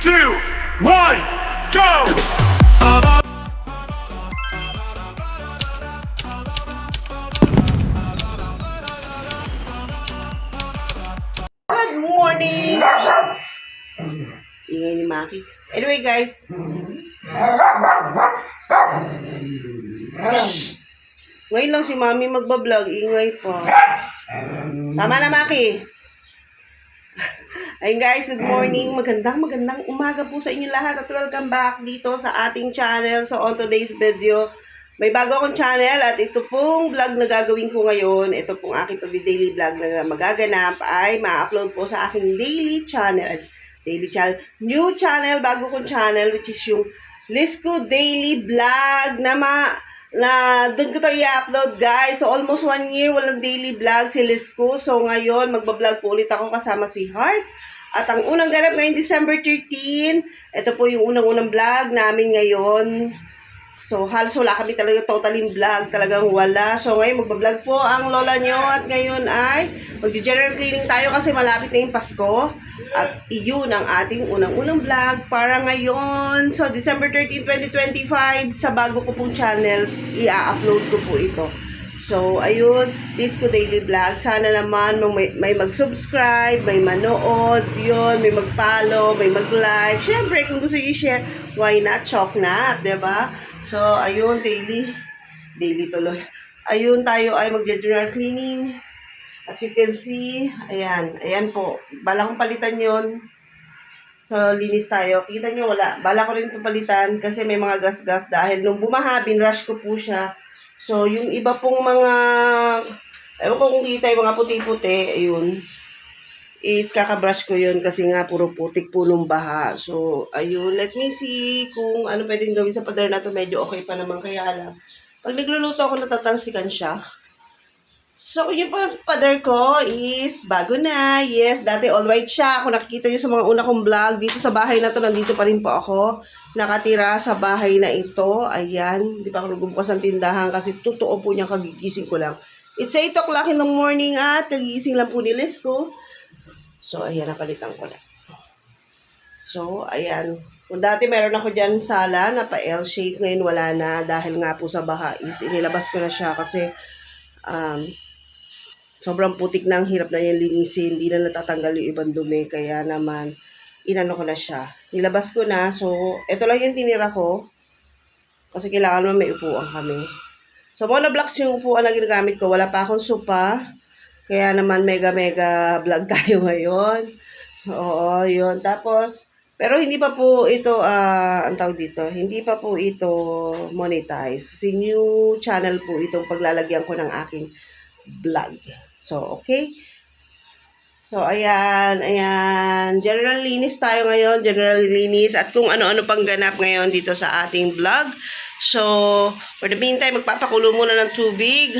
two, one, go! Good morning! Ingay ni Maki. Anyway guys. Ngayon lang si Mami magbablog. Ingay pa. Tama na Maki. Ayun guys, good morning. Magandang umaga po sa inyo lahat at welcome back dito sa ating channel. So on today's video, may bago akong channel at ito pong vlog na gagawin ko ngayon. Ito pong aking pagdi-daily vlog na magaganap ay ma-upload po sa aking daily channel. New channel, bago kong channel which is yung Lisco Daily Vlog na doon ko to i-upload guys. So almost 1 year walang daily vlog si Lisco. So ngayon magbablog po ulit ako kasama si Heart. At ang unang ganap ngayon December 13, ito po yung unang vlog namin ngayon. So halos wala kami talaga totally vlog, talagang wala. So ngayon magbablog po ang lola nyo at ngayon ay mag-general cleaning tayo kasi malapit na yung Pasko. At iyon ang ating unang vlog para ngayon. So December 13, 2025 sa bago ko pong channel, i-upload ko po ito. So, ayun, Lisco Daily Vlog. Sana naman may mag-subscribe, may manood, yun, may mag-follow, may mag-like. Siyempre, kung gusto i-share, why not? Shock not, diba? So, ayun, daily tuloy. Ayun, tayo ay mag-general cleaning. As you can see, ayan po. Bala kong palitan yun. So, linis tayo. Kita nyo, wala. Bala ko rin itong palitan kasi may mga gas-gas dahil nung bumaha, binrush ko po siya. So, yung iba pong mga, ewan ko kung kita yung mga puti-puti, ayun, is kakabrush ko yun kasi nga puro putik po nung baha. So, ayun, let me see kung ano pwedeng gawin sa pader na to. Medyo okay pa naman, kaya lang. Pag nagluluto ako, natatalsikan siya. So, yung pader ko is bago na. Yes, dati all white siya. Kung nakikita nyo sa mga una kong vlog, dito sa bahay na to, nandito pa rin po ako. Nakatira sa bahay na ito. Ayan. Hindi pa ako nagbubukas ng tindahan kasi totoo po niya, kagigising ko lang. It's 8 o'clock in the morning at kagigising lang po ni Lisco. So, ayan. Napalitan ko na. So, ayan. Kung dati meron ako dyan sala na pa L-shape. Ngayon wala na dahil nga po sa baha is inilabas ko na siya kasi sobrang putik na, ang hirap na yan linisin. Hindi na natatanggal yung ibang dumi. Kaya naman, inano ko na siya. Nilabas ko na. So, ito lang yung tinira ko. Kasi kailangan naman may upuan kami. So, monoblocks yung upuan na ginagamit ko. Wala pa akong sopa. Kaya naman mega vlog tayo ngayon. Oo, yun. Tapos, pero hindi pa po ito, ang tawag dito, hindi pa po ito monetize. Kasi new channel po itong paglalagyan ko ng aking vlog. So, okay. So, ayan. General linis tayo ngayon. General linis. At kung ano-ano pang ganap ngayon dito sa ating vlog. So, for the meantime, magpapakulo muna ng tubig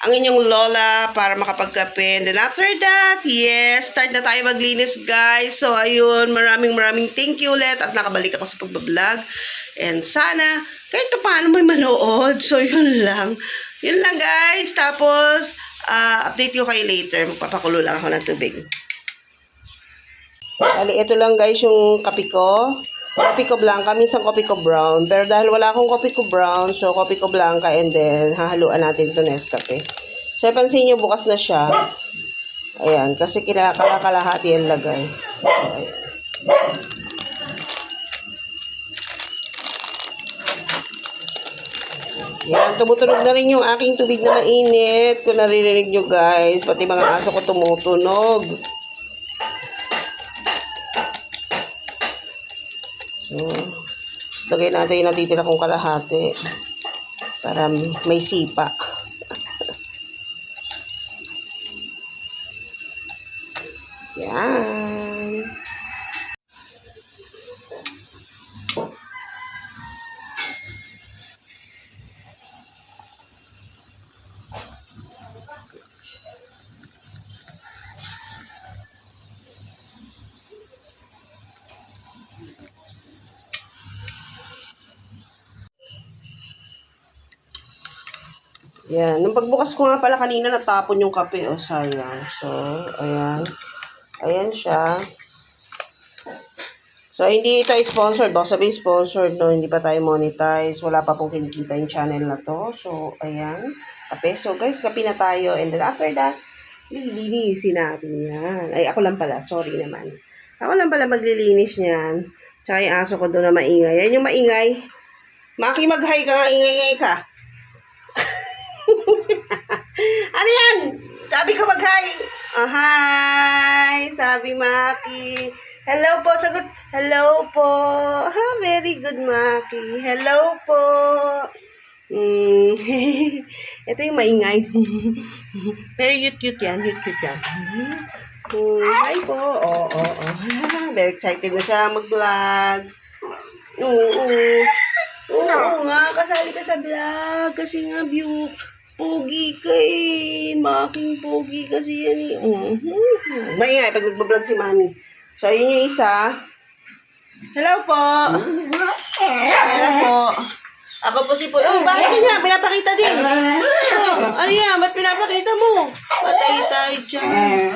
ang inyong lola para makapagkape. And then after that, yes, start na tayo maglinis, guys. So, ayun. Maraming thank you ulit. At nakabalik ako sa pagbablog. And sana, kahit paano may manood. So, yun lang. Yun lang, guys. Tapos, update ko kayo later. Magpapakulo lang ako ng tubig. Bali, ito lang guys yung kape ko. Kape ko blanca, minsan kape ko brown. Pero dahil wala akong kape ko brown, so kape ko blanca and then hahaluan natin ito Nescafe. So, pansin nyo, bukas na siya. Ayan, kasi kinakalahati ang lagay. So, ayan. Yan, tumutunog na rin yung aking tubig na mainit. Kung naririnig nyo guys, pati mga aso ko tumutunog. So, lagay natin yung natitira kong kalahati para may sipa. Yan. Yan. Nung pagbukas ko nga pala kanina, natapon yung kape. Oh, sayang. So, ayan. Ayan siya. So, hindi ito sponsored. Baka sabihin sponsored, no? Hindi pa tayo monetize. Wala pa pong kinikita yung channel na to. So, ayan. Kape. So, guys, kape na tayo. And then, after that, lilinisin natin yan. Ay, ako lang pala. Sorry naman. Ako lang pala maglilinis niyan. Tsaka yung aso ko doon na maingay. Yan yung maingay. Maki, mag-hi ka nga. Ingay-ingay ka. Ano yan? Sabi ko mag-hi. Oh, hi. Sabi Maki. Hello po. Sagot. Hello po. Ha, very good, Maki. Hello po. Ito yung maingay. Pero cute yan. Cute yan. Hi po. Oo. Very excited na siya mag-vlog. Oo nga. Kasali ka sa vlog. Kasi nga, pogi ka eh. Making pogi kasi yan eh. Maingay pag nagbablog si Mami. So, yun yung isa. Hello po. Hello po. Ako po si Paul. Oh, bakit yun nga? Pinapakita din. Ano yan? Ba't pinapakita mo? Patay tayo dyan.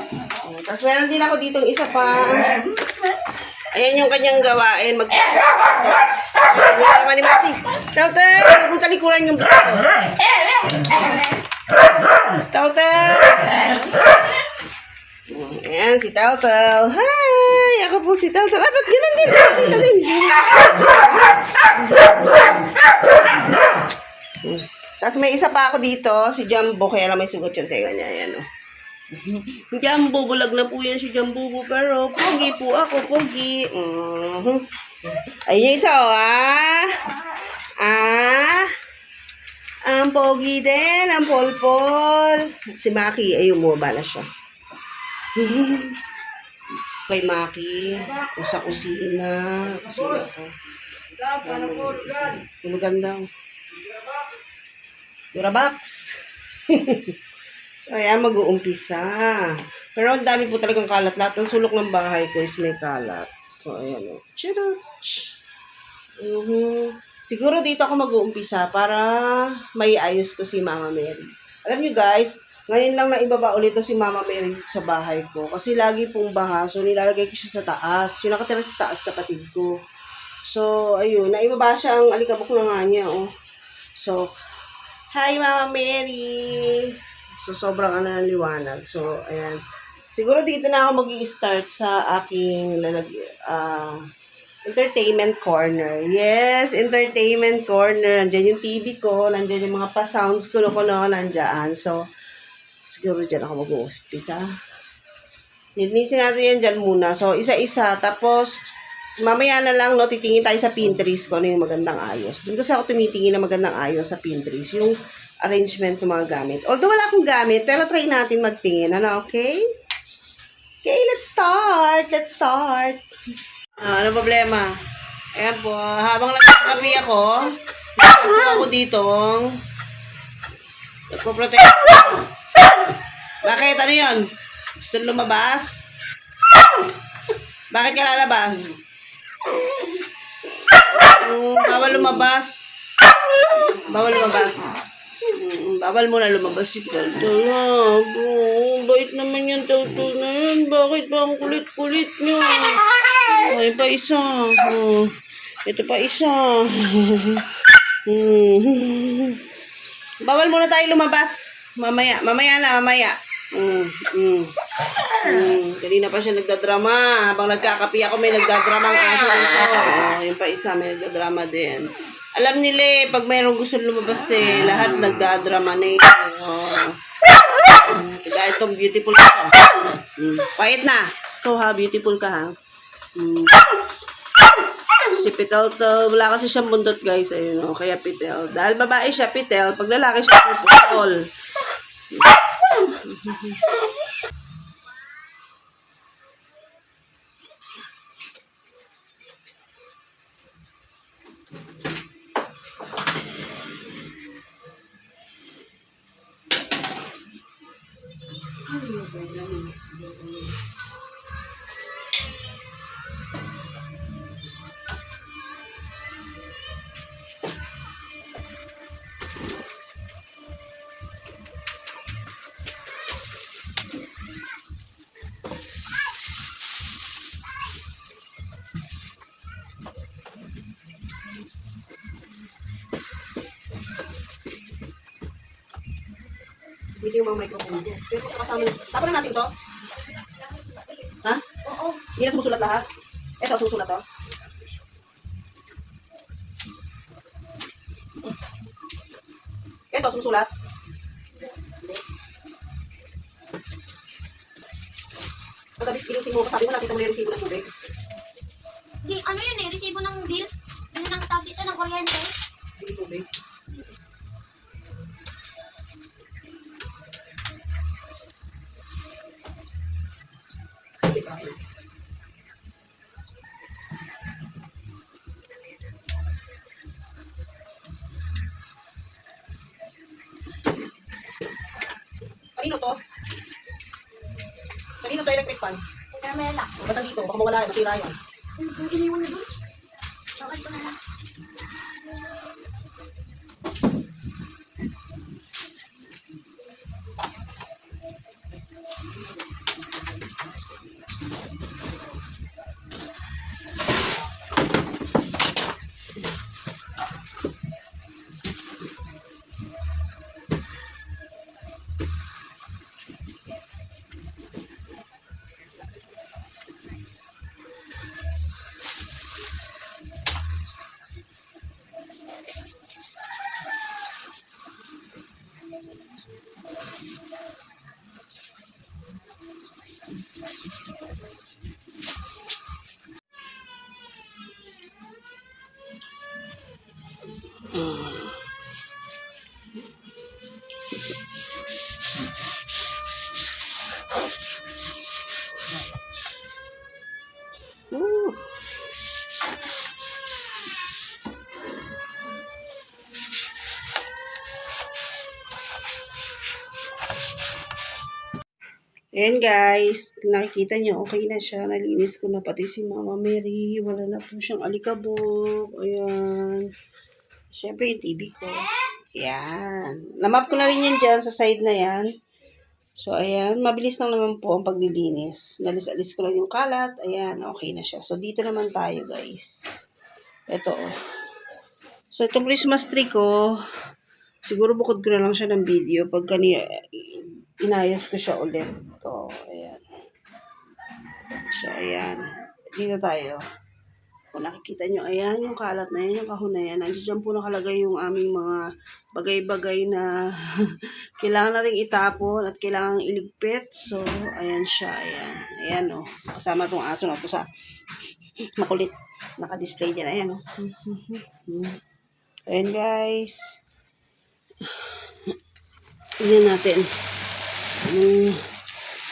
Tapos meron din ako ditong isa pa. Ayan yung kanyang gawain. Ayan naman ni Mati. Tauta, kung talikuran yung vlog ko. Tauta. Ayan, si Tautel. Hi! Ako po si Tautel. Ah, ba't ganun din? Kita din. Tapos may isa pa ako dito, si Jumbo. Kaya lang may sugot yung tenga niya. Ayan, oh. Jumbo, bulag na po yan si Jumbo. Pero pogi po ako, pogi. Ayun yung isa, oh, ang pogi din, ang polpol. Si Maki, ayun mo, bala siya. Kay Maki, sa kusina. Kusina ko. Tulugan daw. Durabox. So, ayan, mag-uumpisa. Pero ang dami po talagang kalat. Lahat ng sulok ng bahay ko is may kalat. So, ayan, o. Siguro dito ako mag-uumpisa para may ayos ko si Mama Mary. Alam nyo guys, ngayon lang na ibaba ulit si Mama Mary sa bahay ko. Kasi lagi pong baha. So, nilalagay ko siya sa taas. Yung nakatira sa taas, kapatid ko. So, ayun. Naibaba siya ang alikabok na nga niya, oh. So, hi, Mama Mary! So, sobrang ng liwanag. So, ayan. Siguro dito na ako mag-i-start sa aking entertainment corner. Yes, entertainment corner. Nandiyan yung TV ko. Nandiyan yung mga pa-sounds ko. Nandiyan. So, siguro dyan ako mag-uuspisa. Nilinisin natin yan dyan muna. So, isa-isa. Tapos, mamaya na lang, no, titingin tayo sa Pinterest kung ano yung magandang ayos. Doon kasi ako tumitingin na magandang ayos sa Pinterest. Yung arrangement ng mga gamit. Although wala akong gamit, pero try natin magtingin. Ano, okay? Okay, let's start. Ano problema? Ayan po, habang nagkakapi ako, gusto ako ditong nagpo-protect. Bakit? Ano yun? Gusto lumabas? Bakit ka lalabas? Bawal lumabas. Bawal mo na lumabas si Toltol. Bait naman yung Toltol na yan. Bakit ba ang kulit-kulit nyo? Ay, pa isa. Ito pa isa. Bawal muna tayo lumabas. Mamaya. Kanina pa siya nagdadrama. Habang nagkakapi ako, may nagdadrama ang aso nito. Yung pa isa, may nagdadrama din. Alam nila pag mayroong gusto lumabas lahat nagdadrama na Kaya itong beautiful ka. Quiet na. So ha, beautiful ka ha. Si Pitel to, wala kasi siyang bundot guys. Ayun kaya Pitel. Dahil babae siya, Pitel. Pag lalaki siya, Putol. Hindi yung mga microphone ko. Pero kasama na. Tapos na natin to? Ha? Oo. Hindi na sumusulat lahat? Ito, sumusulat to? Ito, sumusulat? Pagkabit, binusin mo, sabi mo, nakita mo na yung resibo ng tubig. Di, ano yun eh, resibo ng bill. Bill ng tawag dito, ng kuryente. Hindi tubig. Kanino to? Kanino to electric fan? Carmela. Ba't nandito? Baka mawala yan, masira yan. Yung iniwan na doon. Bakit ko na lang. Woo! Ayan guys, nakikita nyo, okay na siya. Nalinis ko na pati si Mama Mary. Wala na po siyang alikabok. Ayan. Siyempre yung TV ko. Ayan. Namap ko na rin yun dyan sa side na yan. So ayan, mabilis lang naman po ang paglilinis. Nalis-alis ko lang yung kalat. Ayan, okay na siya. So dito naman tayo guys. Ito oh. So itong Christmas tree ko, siguro bukod ko na lang siya ng video pag inayos ko siya ulit. Ito, ayan. So, ayan. Dito tayo. Kung nakikita nyo, ayan, yung kalat na yan, yung kahon na yan. Nandiyan po nakalagay yung aming mga bagay-bagay na kailangan na rin itapon at kailangan iligpit. So, ayan siya, ayan. Ayan, oh. Kasama tong aso na to sa makulit. Naka-display dyan, ayan, oh. Ayan, guys. Tingnan natin.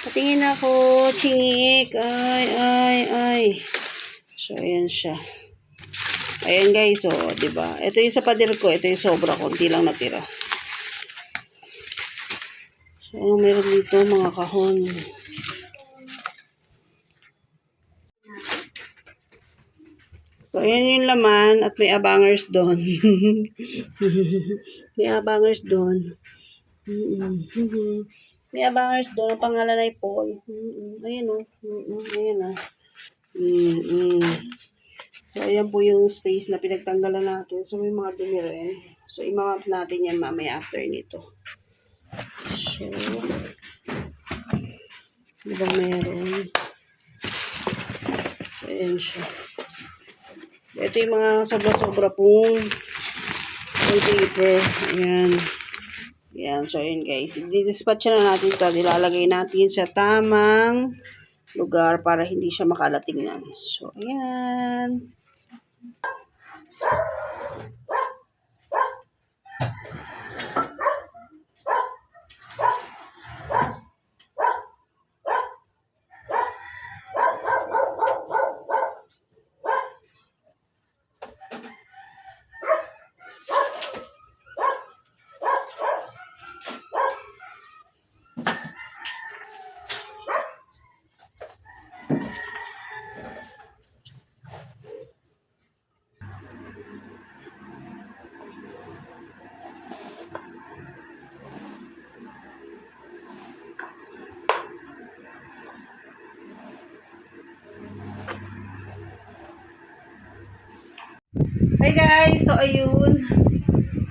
Patingin ako, chingik. Ay. So, ayan siya. Ayan guys, oh, diba? Ito yung sa pader ko. Ito yung sobra. Konti lang natira. So, ano meron dito? Mga kahon. So, ayan yung laman. At may abangers doon. May abangers doon. May abangers doon. Ang pangalan ay Paul. Ayan o. Ayan o. So, ayan po yung space na pinagtanggalan natin. So, may mga dumi rin. So, imamap natin yan mamaya after nito. So, diba meron? Ayan siya. Ito yung mga sobra-sobra pong paper. Ayan. Ayan. So, ayan guys. I-dispatch na natin ito. Ilalagay natin sa tamang lugar para hindi siya makalatingnan. So, ayan. Hi guys! So ayun,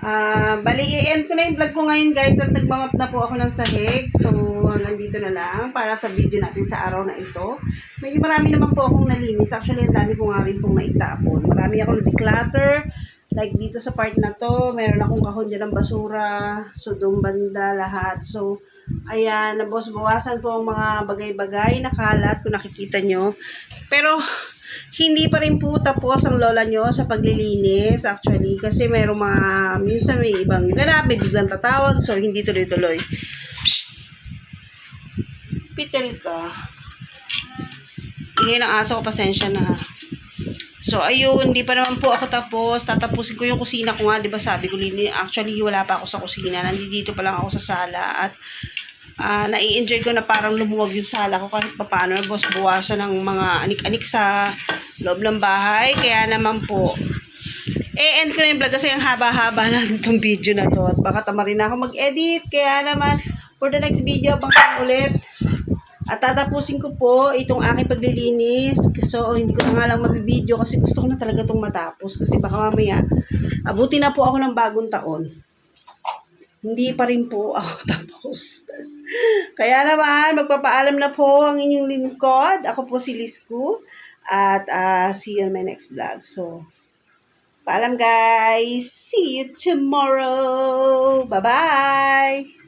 Bali, i-end ko na yung vlog ko ngayon guys at nagmamap na po ako ng sahig. So, nandito na lang para sa video natin sa araw na ito. Medyo marami naman po akong nalinis. Actually, ang dami ko nga rin pong naitapon. Marami akong declutter. Like dito sa part na to, meron akong kahon dyan ng basura. So, doon banda lahat. So, ayan, bawasan po ang mga bagay-bagay na kalat kung nakikita nyo. Pero, hindi pa rin po tapos ang lola nyo sa paglilinis actually kasi merong mga minsan may ibang ganap, may biglang tatawag so hindi tuloy-tuloy. Psst! Pitel ka. Ingay ng aso ko, pasensya na ha. So ayun, hindi pa naman po ako tapos. Tatapusin ko yung kusina ko nga, di ba sabi ko actually wala pa ako sa kusina. Nandito pa lang ako sa sala at nai-enjoy ko na parang lumuwag yung sala ko kahit paano. Bawasan ng mga anik-anik sa loob ng bahay. Kaya naman po, end ko na yung vlog kasi ang haba-haba na itong video na to. At baka tama rin ako mag-edit. Kaya naman, for the next video, bangkang ulit. At tatapusin ko po itong aking paglilinis. So, hindi ko na nga lang mabibideo kasi gusto ko na talaga itong matapos. Kasi baka mamaya, abuti na po ako ng bagong taon. Hindi pa rin po ako tapos. Kaya naman, magpapaalam na po ang inyong lingkod. Ako po si Lisku. At see you in my next vlog. So, paalam guys. See you tomorrow. Bye-bye.